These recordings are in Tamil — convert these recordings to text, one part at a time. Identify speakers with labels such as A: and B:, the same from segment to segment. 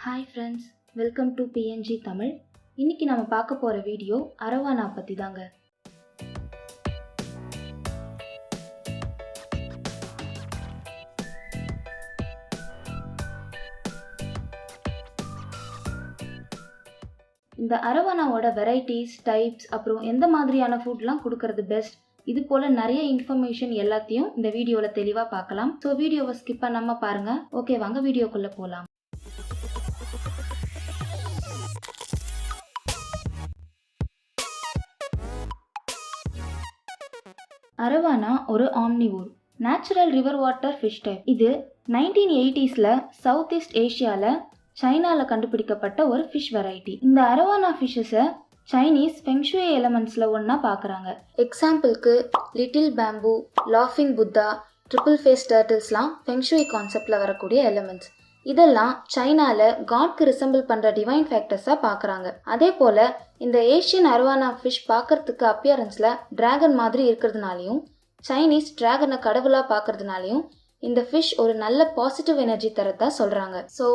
A: Hi friends, welcome to PNG Tamil. இன்னைக்கு நம்ம பார்க்க போகிற வீடியோ அரவானா பற்றி தாங்க. இந்த அரவானாவோட வெரைட்டிஸ், டைப்ஸ், அப்புறம் எந்த மாதிரியான ஃபுட்லாம் கொடுக்கறது பெஸ்ட், இது போல் நிறைய இன்ஃபர்மேஷன் எல்லாத்தையும் இந்த வீடியோவில் தெளிவாக பார்க்கலாம். ஸோ வீடியோவை ஸ்கிப் பண்ணாமல் பாருங்கள். ஓகே, வாங்க வீடியோக்குள்ளே போகலாம். அரவானா ஒரு omnivore natural river water fish type. இது 1980s சவுத் ஈஸ்ட் ஏஷியாவில் சைனாவில் கண்டுபிடிக்கப்பட்ட ஒரு ஃபிஷ் வெரைட்டி. இந்த அரவானா ஃபிஷ்ஷஸை சைனீஸ் ஃபெங்ஷுய் எலமெண்ட்ஸில் ஒன்றா பார்க்குறாங்க. எக்ஸாம்பிளுக்கு லிட்டில் பேம்பு, லாஃபிங் புத்தா, ட்ரிபிள் ஃபேஸ் டர்ட்டில்ஸ்லாம் ஃபெங்ஷுய் கான்செப்டில் வரக்கூடிய எலமெண்ட்ஸ். இதெல்லாம் சைனாவில் காட்க்கு ரிசம்பிள் பண்ணுற டிவைன் ஃபேக்டர்ஸாக பார்க்குறாங்க. அதே போல் இந்த ஏஷியன் அரவானா ஃபிஷ் பார்க்கறதுக்கு அப்பியரன்ஸில் டிராகன் மாதிரி இருக்கிறதுனாலையும் சைனீஸ் டிராகனை கடவுளாக பார்க்கறதுனாலையும் இந்த ஃபிஷ் ஒரு நல்ல பாசிட்டிவ் எனர்ஜி தரதா சொல்கிறாங்க. ஸோ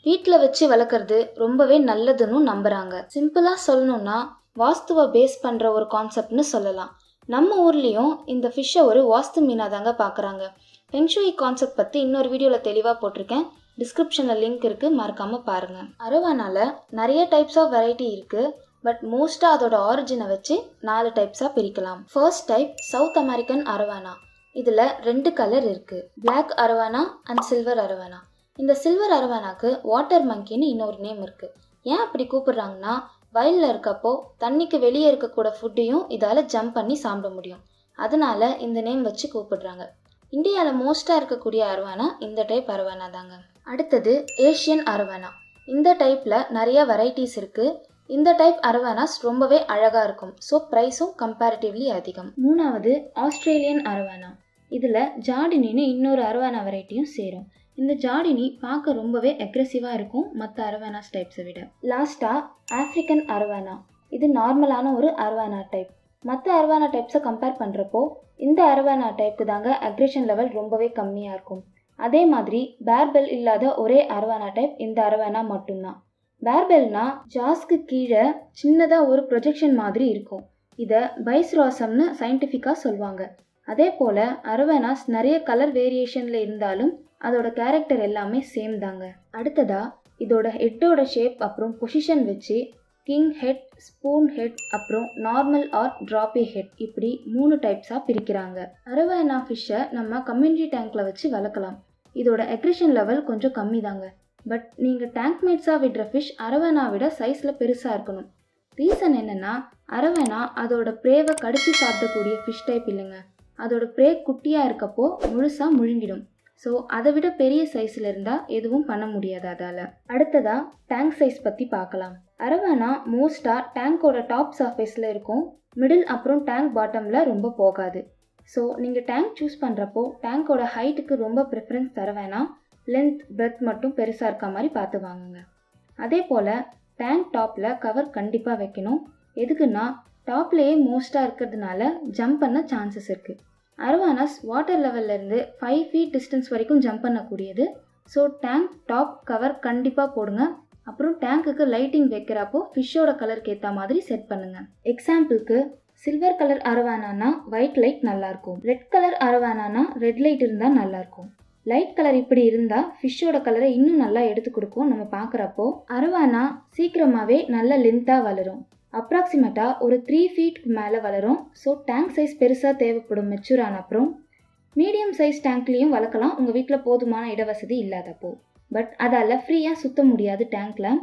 A: வீட்டில் வச்சு வளர்க்குறது ரொம்பவே நல்லதுன்னு நம்புகிறாங்க. சிம்பிளாக சொல்லணுன்னா வாஸ்துவை பேஸ் பண்ணுற ஒரு கான்செப்ட்னு சொல்லலாம். நம்ம ஊர்லேயும் இந்த ஃபிஷ்ஷை ஒரு வாஸ்து மீனாக தாங்க பார்க்குறாங்க. ஃபெங்ஷுய் கான்செப்ட் பற்றி இன்னொரு வீடியோவில் தெளிவாக போட்டிருக்கேன், டிஸ்கிரிப்ஷனில் லிங்க் இருக்குது, மறக்காமல் பாருங்கள். அரவானாவில் நிறைய டைப்ஸ் ஆஃப் வெரைட்டி இருக்குது. பட் மோஸ்ட்டாக அதோட ஆரிஜினை வச்சு 4 டைப்ஸாக பிரிக்கலாம். First type south American arowana. இதில் 2 கலர் இருக்குது, black arowana and silver arowana. இந்த சில்வர் அரவானாக்கு வாட்டர் மங்கின்னு இன்னொரு நேம் இருக்குது. ஏன் அப்படி கூப்பிடுறாங்கன்னா, வயலில் இருக்கப்போ தண்ணிக்கு வெளியே இருக்கக்கூட ஃபுட்டையும் இதால் ஜம்ப் பண்ணி சாப்பிட முடியும். அதனால இந்த நேம் வச்சு கூப்பிடுறாங்க. இந்தியாவில் மோஸ்ட்டாக இருக்கக்கூடிய அரவானா இந்த டைப் அரவானா தாங்க. அடுத்தது ஏஷியன் அரவானா. இந்த டைப்பில் நிறைய வெரைட்டிஸ் இருக்குது. இந்த டைப் அரவானாஸ் ரொம்பவே அழகாக இருக்கும். ஸோ ப்ரைஸும் கம்பேரிட்டிவ்லி அதிகம். 3வது ஆஸ்திரேலியன் அரவானா. இதில் ஜார்டினின்னு இன்னொரு அரவானா வெரைட்டியும் சேரும். இந்த ஜார்டினி பார்க்க ரொம்பவே அக்ரெசிவாக இருக்கும் மற்ற அரவானாஸ் டைப்ஸை விட. லாஸ்ட்டாக ஆஃப்ரிக்கன் அரவானா. இது நார்மலான ஒரு அரவானா டைப். மற்ற அரவானா டைப்ஸை கம்பேர் பண்ணுறப்போ இந்த அரவானா டைப்புக்கு தாங்க அக்ரெஷன் லெவல் ரொம்பவே கம்மியாக இருக்கும். அதே மாதிரி பேர்பெல் இல்லாத ஒரே அரவானா டைப் இந்த அரவானா மட்டும்தான். பேர்பெல்னா ஜாஸ்க்கு கீழே சின்னதாக ஒரு ப்ரொஜெக்ஷன் மாதிரி இருக்கும். இதை பைஸ்ராசம்னு சயின்டிஃபிக்காக சொல்லுவாங்க. அதே போல் அரவானாஸ் நிறைய கலர் வேரியேஷனில் இருந்தாலும் அதோட கேரக்டர் எல்லாமே சேம் தாங்க. அடுத்ததாக இதோட ஹெட்டோட ஷேப் அப்புறம் பொசிஷன் வச்சு கிங் ஹெட், ஸ்பூன் ஹெட், அப்புறம் நார்மல் ஆர் ட்ராப்பி ஹெட், இப்படி 3 டைப்ஸாக பிரிக்கிறாங்க. அரவானா ஃபிஷ்ஷை நம்ம கம்யூனிட்டி டேங்க்கில் வச்சு வளர்க்கலாம். இதோட அக்ரெஷன் லெவல் கொஞ்சம் கம்மி தாங்க. பட் நீங்கள் டேங்க் மேட்ஸாக விடுற ஃபிஷ் அரவானா விட சைஸில் பெருசாக இருக்கணும். ரீசன் என்னென்னா, அரவானா அதோட ப்ரேவை கடிச்சு சாப்பிடக்கூடிய ஃபிஷ் டைப் இல்லைங்க. அதோட ப்ரே குட்டியாக இருக்கப்போ முழுசாக முழுங்கிடும். ஸோ அதை விட பெரிய சைஸில் இருந்தால் எதுவும் பண்ண முடியாது அதால். அடுத்ததாக டேங்க் சைஸ் பற்றி பார்க்கலாம். அரவானா மோஸ்ட்டாக டேங்கோட டாப் சர்ஃபேஸில் இருக்கும். மிடில் அப்புறம் டேங்க் பாட்டமில் ரொம்ப போகாது. ஸோ நீங்கள் டேங்க் சூஸ் பண்ணுறப்போ டேங்கோட ஹைட்டுக்கு ரொம்ப ப்ரிஃபரன்ஸ் தர வேணாம். லென்த், பிரெத் மட்டும் பெருசாக இருக்க மாதிரி பார்த்து வாங்குங்க. அதே போல் டேங்க் டாப்பில் கவர் கண்டிப்பாக வைக்கணும். எதுக்குன்னா டாப்லேயே மோஸ்ட்டாக இருக்கிறதுனால ஜம்ப் பண்ண சான்சஸ் இருக்குது. அரவானாஸ் வாட்டர் லெவல்லேருந்து 5 feet டிஸ்டன்ஸ் வரைக்கும் ஜம்ப் பண்ணக்கூடியது. ஸோ டேங்க் டாப் கவர் கண்டிப்பாக போடுங்க. அப்புறம் டேங்க்குக்கு லைட்டிங் வைக்கிறப்போ ஃபிஷ்ஷோட கலருக்கு ஏற்ற மாதிரி செட் பண்ணுங்கள். எக்ஸாம்பிளுக்கு சில்வர் கலர் அரவானானா ஒயிட் லைட் நல்லாயிருக்கும். ரெட் கலர் அரவானானா ரெட் லைட் இருந்தால் நல்லாயிருக்கும். லைட் கலர் இப்படி இருந்தால் ஃபிஷ்ஷோட கலரை இன்னும் நல்லா எடுத்து கொடுக்கும். நம்ம பார்க்குறப்போ அரவானா சீக்கிரமாகவே நல்ல லென்த்தாக வளரும். அப்ராக்சிமேட்டாக ஒரு 3 feet மேலே வளரும். ஸோ டேங்க் சைஸ் பெருசாக தேவைப்படும் மெச்சூர் ஆன அப்புறம். மீடியம் சைஸ் டேங்க்லேயும் வளர்க்கலாம் உங்கள் வீட்டில் போதுமான இடவசதி இல்லாதப்போ. பட் அதால் ஃப்ரீயாக சுற்ற முடியாது டேங்க்கில்.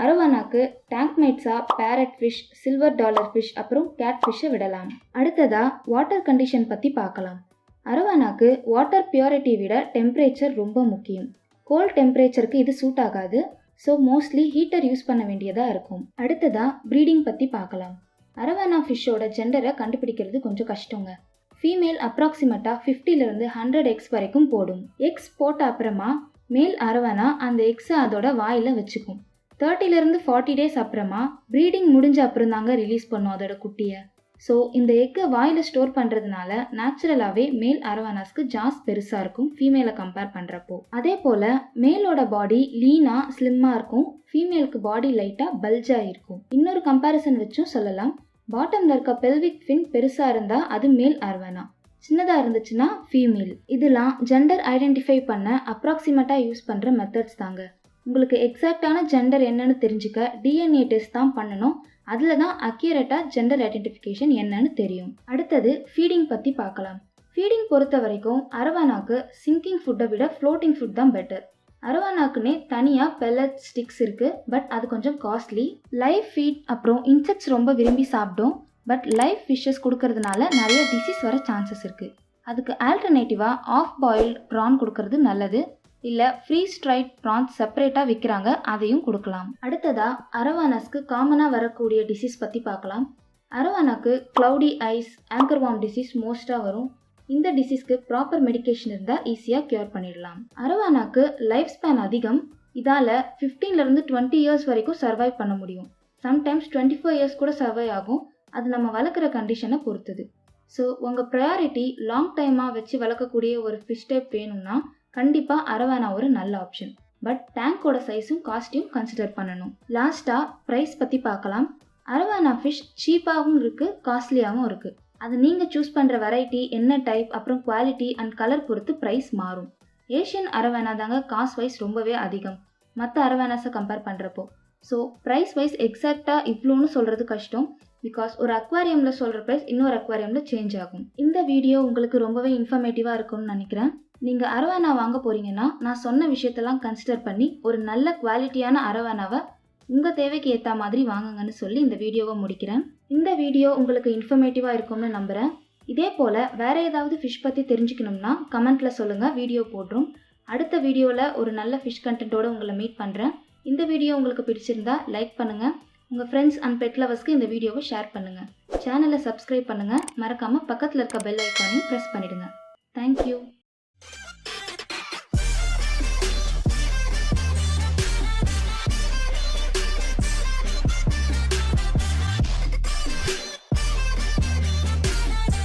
A: அரவானாக்கு டேங்க் மேட்ஸாக parrot fish, silver dollar fish, அப்புறம் கேட் ஃபிஷ்ஷை விடலாம். அடுத்ததாக வாட்டர் கண்டிஷன் பற்றி பார்க்கலாம். அரவானாக்கு வாட்டர் பியூரிட்டி விட டெம்பரேச்சர் ரொம்ப முக்கியம். கோல்ட் டெம்பரேச்சருக்கு இது சூட் ஆகாது. ஸோ மோஸ்ட்லி ஹீட்டர் யூஸ் பண்ண வேண்டியதாக இருக்கும். அடுத்ததாக ப்ரீடிங் பற்றி பார்க்கலாம். அரவானா ஃபிஷ்ஷோட ஜெண்டரை கண்டுபிடிக்கிறது கொஞ்சம் கஷ்டங்க. ஃபீமேல் அப்ராக்சிமேட்டாக 50 to 100 எக்ஸ் வரைக்கும் போடும். எக்ஸ் போட்ட அப்புறமா மேல் அரவானா அந்த எக்ஸை அதோட வாயில் வச்சுக்கும். 30 to 40 days அப்புறமா ப்ரீடிங் முடிஞ்ச அப்புறம் தாங்க ரிலீஸ் பண்ணும் அதோட குட்டியை. ஸோ இந்த எக்கை வாயில் ஸ்டோர் பண்ணுறதுனால நேச்சுரலாகவே மேல் அரவானாஸ்க்கு ஜாஸ் பெருசாக இருக்கும் ஃபீமேலை கம்பேர் பண்ணுறப்போ. அதே போல் மேலோட பாடி லீனாக ஸ்லிம்மாக இருக்கும், ஃபீமேலுக்கு பாடி லைட்டாக பல்ஜாக இருக்கும். இன்னொரு கம்பேரிசன் வச்சும் சொல்லலாம். பாட்டமில் இருக்க பெல்விக் ஃபின் பெருசாக இருந்தால் அது மேல் அரவானா, சின்னதாக இருந்துச்சுன்னா ஃபீமேல். இதெல்லாம் ஜெண்டர் ஐடென்டிஃபை பண்ண அப்ராக்சிமேட்டாக யூஸ் பண்ணுற மெத்தட்ஸ் தாங்க. உங்களுக்கு எக்ஸாக்டான ஜெண்டர் என்னன்னு தெரிஞ்சுக்க டிஎன்ஏ டெஸ்ட் தான் பண்ணணும். அதில் தான் அக்யூரேட்டாக ஜெண்டர் ஐடென்டிஃபிகேஷன் என்னன்னு தெரியும். அடுத்தது ஃபீடிங் பற்றி பார்க்கலாம். ஃபீடிங் பொறுத்த வரைக்கும் அரவானாக்கு சிங்கிங் ஃபுட்டை விட ஃப்ளோட்டிங் ஃபுட் தான் பெட்டர். அரவானாக்குன்னே தனியாக பெல்லட் ஸ்டிக்ஸ் இருக்குது, பட் அது கொஞ்சம் காஸ்ட்லி. லைவ் ஃபீட் அப்புறம் இன்செக்ட்ஸ் ரொம்ப விரும்பி சாப்பிடும், பட் லைவ் ஃபிஷ்ஷஸ் கொடுக்கறதுனால நிறைய டிசீஸ் வர சான்சஸ் இருக்குது. அதுக்கு ஆல்டர்னேட்டிவாக ஆஃப் பாயில்டு ப்ரான் கொடுக்கறது நல்லது. இல்லை ஃப்ரீஸ் ட்ரைட் ப்ரான்ஸ் செப்பரேட்டாக விற்கிறாங்க, அதையும் கொடுக்கலாம். அடுத்ததாக அரவானாஸ்க்கு காமனாக வரக்கூடிய டிசீஸ் பற்றி பார்க்கலாம். அரவானாக்கு க்ளவுடி ஐஸ், ஆங்கர்வார்ம் டிசீஸ் மோஸ்ட்டாக வரும். இந்த டிசீஸ்க்கு ப்ராப்பர் மெடிக்கேஷன் இருந்தால் ஈஸியாக க்யூர் பண்ணிடலாம். அரவானாக்கு லைஃப் ஸ்பேன் அதிகம். இதால் 15லேருந்து 20 இயர்ஸ் வரைக்கும் சர்வைவ் பண்ண முடியும். சம்டைம்ஸ் 24 இயர்ஸ் கூட சர்வை ஆகும். அது நம்ம வளர்க்குற கண்டிஷனை பொறுத்தது. ஸோ உங்கள் ப்ரையாரிட்டி லாங் டைமாக வச்சு வளர்க்கக்கூடிய ஒரு ஃபிஷ் டைப் வேணும்னா கண்டிப்பாக அரவானா ஒரு நல்ல ஆப்ஷன். பட் டேங்கோட சைஸும் காஸ்ட்டையும் கன்சிடர் பண்ணணும். லாஸ்ட்டாக ப்ரைஸ் பற்றி பார்க்கலாம். அரவானா ஃபிஷ் சீப்பாகவும் இருக்குது, காஸ்ட்லியாகவும் இருக்குது. அது நீங்கள் சூஸ் பண்ணுற வெரைட்டி, என்ன டைப், அப்புறம் குவாலிட்டி அண்ட் கலர் பொறுத்து ப்ரைஸ் மாறும். ஏஷியன் அரவானா தாங்க காஸ்ட் வைஸ் ரொம்பவே அதிகம் மற்ற அரவானாஸை கம்பேர் பண்ணுறப்போ. ஸோ ப்ரைஸ் வைஸ் எக்ஸாக்டாக இவ்வளோன்னு சொல்கிறது கஷ்டம். பிகாஸ் ஒரு அக்வாரியமில் சொல்கிற ப்ரைஸ் இன்னொரு அக்வாரியமில் சேஞ்ச் ஆகும். இந்த வீடியோ உங்களுக்கு ரொம்பவே இன்ஃபர்மேட்டிவாக இருக்கும்னு நினைக்கிறேன். நீங்கள் அரவானா வாங்க போகிறீங்கன்னா நான் சொன்ன விஷயத்தெல்லாம் கன்சிடர் பண்ணி ஒரு நல்ல குவாலிட்டியான அரவானாவை உங்கள் தேவைக்கு ஏற்ற மாதிரி வாங்குங்கன்னு சொல்லி இந்த வீடியோவை முடிக்கிறேன். இந்த வீடியோ உங்களுக்கு இன்ஃபர்மேட்டிவாக இருக்கும்னு நம்புகிறேன். இதே போல் வேறு ஏதாவது ஃபிஷ் பற்றி தெரிஞ்சுக்கணும்னா கமெண்ட்டில் சொல்லுங்கள், வீடியோ போடுறோம். அடுத்த வீடியோவில் ஒரு நல்ல ஃபிஷ் கண்டென்ட்டோடு உங்களை மீட் பண்ணுறேன். இந்த வீடியோ உங்களுக்கு பிடிச்சிருந்தா லைக் பண்ணுங்கள், உங்கள் ஃப்ரெண்ட்ஸ் அண்ட் பெட் லவர்ஸ்க்கு இந்த வீடியோவை ஷேர் பண்ணுங்கள். சேனலை சப்ஸ்கிரைப் பண்ணுங்கள், மறக்காமல் பக்கத்தில் இருக்க பெல் ஐக்கானையும் ப்ரெஸ் பண்ணிவிடுங்க. தேங்க்யூ.